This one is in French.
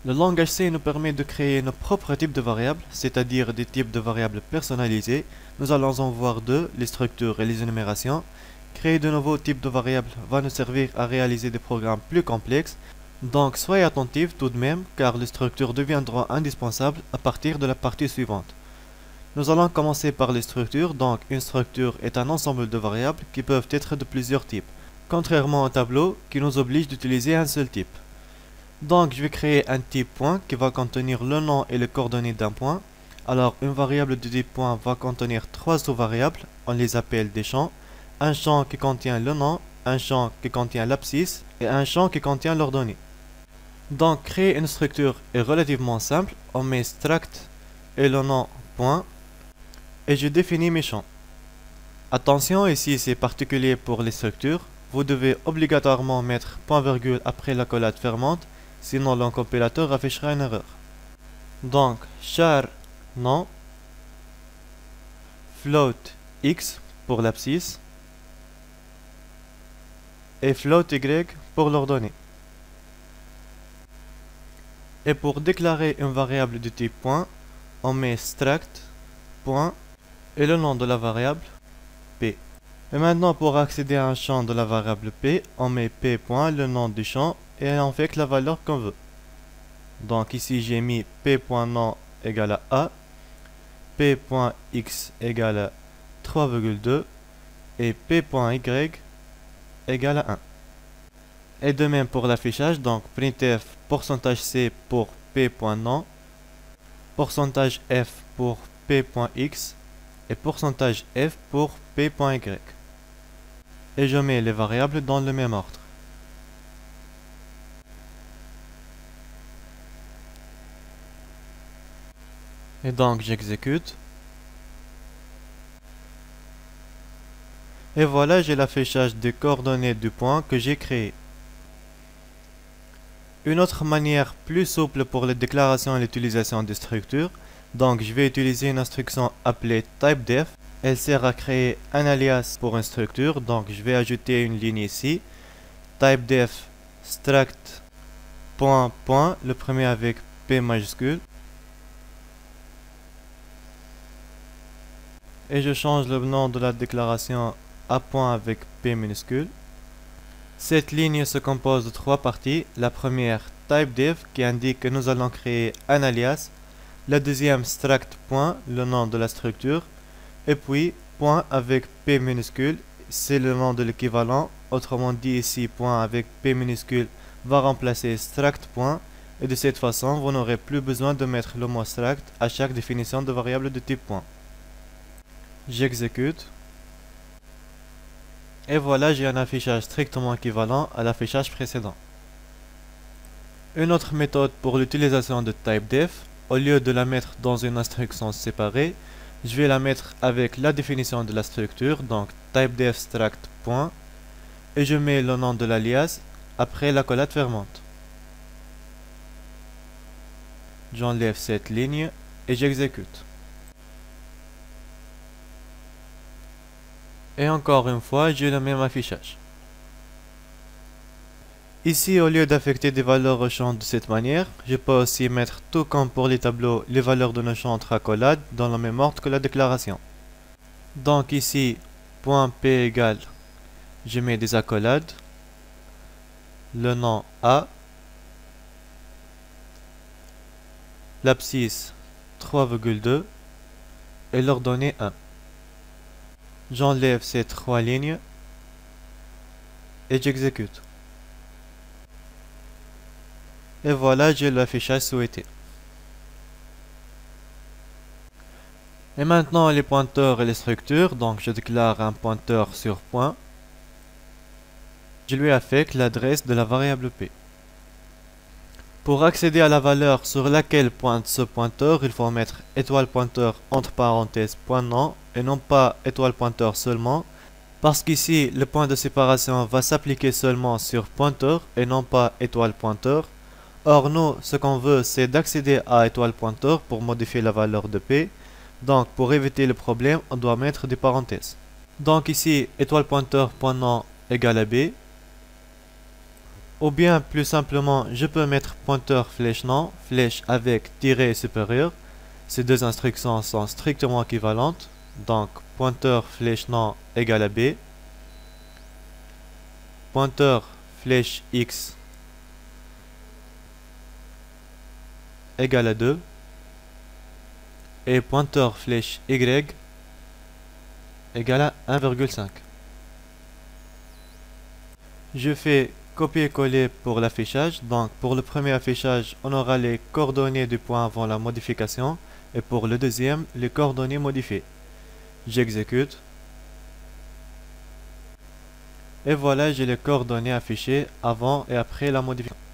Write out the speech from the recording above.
Le langage C nous permet de créer nos propres types de variables, c'est-à-dire des types de variables personnalisés. Nous allons en voir deux, les structures et les énumérations. Créer de nouveaux types de variables va nous servir à réaliser des programmes plus complexes. Donc soyez attentifs tout de même, car les structures deviendront indispensables à partir de la partie suivante. Nous allons commencer par les structures. Donc une structure est un ensemble de variables qui peuvent être de plusieurs types, contrairement au tableau qui nous oblige d'utiliser un seul type. Donc je vais créer un type point qui va contenir le nom et les coordonnées d'un point. Alors une variable de type point va contenir trois sous-variables, on les appelle des champs. Un champ qui contient le nom, un champ qui contient l'abscisse et un champ qui contient l'ordonnée. Donc créer une structure est relativement simple, on met struct et le nom point et je définis mes champs. Attention, ici c'est particulier pour les structures, vous devez obligatoirement mettre point virgule après l'accolade fermante, sinon le compilateur affichera une erreur. Donc char nom, float x pour l'abscisse et float y pour l'ordonnée. Et pour déclarer une variable de type point, on met struct point et le nom de la variable p. Et maintenant pour accéder à un champ de la variable p, on met p point, le nom du champ, et on fait la valeur qu'on veut. Donc ici j'ai mis p.nom égale à a, p.x égale à 3,2 et p.y égale à 1. Et de même pour l'affichage, donc printf %c pour p.nom, %f pour p.x et %f pour p.y. Et je mets les variables dans le même ordre. Et donc j'exécute. Et voilà, j'ai l'affichage des coordonnées du point que j'ai créé. Une autre manière plus souple pour les déclarations et l'utilisation des structures, donc je vais utiliser une instruction appelée typedef. Elle sert à créer un alias pour une structure, donc je vais ajouter une ligne ici. Typedef struct point point, le premier avec P majuscule. Et je change le nom de la déclaration à point avec P minuscule. Cette ligne se compose de trois parties. La première, typedef, qui indique que nous allons créer un alias. La deuxième, struct point, le nom de la structure. Et puis, point avec P minuscule, c'est le nom de l'équivalent. Autrement dit, ici, point avec P minuscule va remplacer struct point. Et de cette façon, vous n'aurez plus besoin de mettre le mot struct à chaque définition de variable de type point. J'exécute. Et voilà, j'ai un affichage strictement équivalent à l'affichage précédent. Une autre méthode pour l'utilisation de typedef, au lieu de la mettre dans une instruction séparée, je vais la mettre avec la définition de la structure, donc typedef struct point, et je mets le nom de l'alias après l'accolade fermante. J'enlève cette ligne et j'exécute. Et encore une fois, j'ai le même affichage. Ici, au lieu d'affecter des valeurs au champ de cette manière, je peux aussi mettre, tout comme pour les tableaux, les valeurs de nos champs entre accolades dans le même ordre que la déclaration. Donc ici, .p égale, je mets des accolades, le nom A, l'abscisse 3,2 et l'ordonnée 1. J'enlève ces trois lignes et j'exécute. Et voilà, j'ai l'affichage souhaité. Et maintenant les pointeurs et les structures, donc je déclare un pointeur sur point. Je lui affecte l'adresse de la variable p. Pour accéder à la valeur sur laquelle pointe ce pointeur, il faut mettre étoile pointeur entre parenthèses point nom et non pas étoile pointeur seulement, parce qu'ici le point de séparation va s'appliquer seulement sur pointeur et non pas étoile pointeur. Or nous, ce qu'on veut, c'est d'accéder à étoile pointeur pour modifier la valeur de p. Donc pour éviter le problème, on doit mettre des parenthèses. Donc ici, étoile pointeur point nom égale à b. Ou bien plus simplement, je peux mettre pointeur flèche non, flèche avec tiret supérieur. Ces deux instructions sont strictement équivalentes. Donc pointeur flèche non égale à B. Pointeur flèche X égale à 2. Et pointeur flèche Y égale à 1,5. Je fais copier-coller pour l'affichage. Donc pour le premier affichage, on aura les coordonnées du point avant la modification. Et pour le deuxième, les coordonnées modifiées. J'exécute. Et voilà, j'ai les coordonnées affichées avant et après la modification.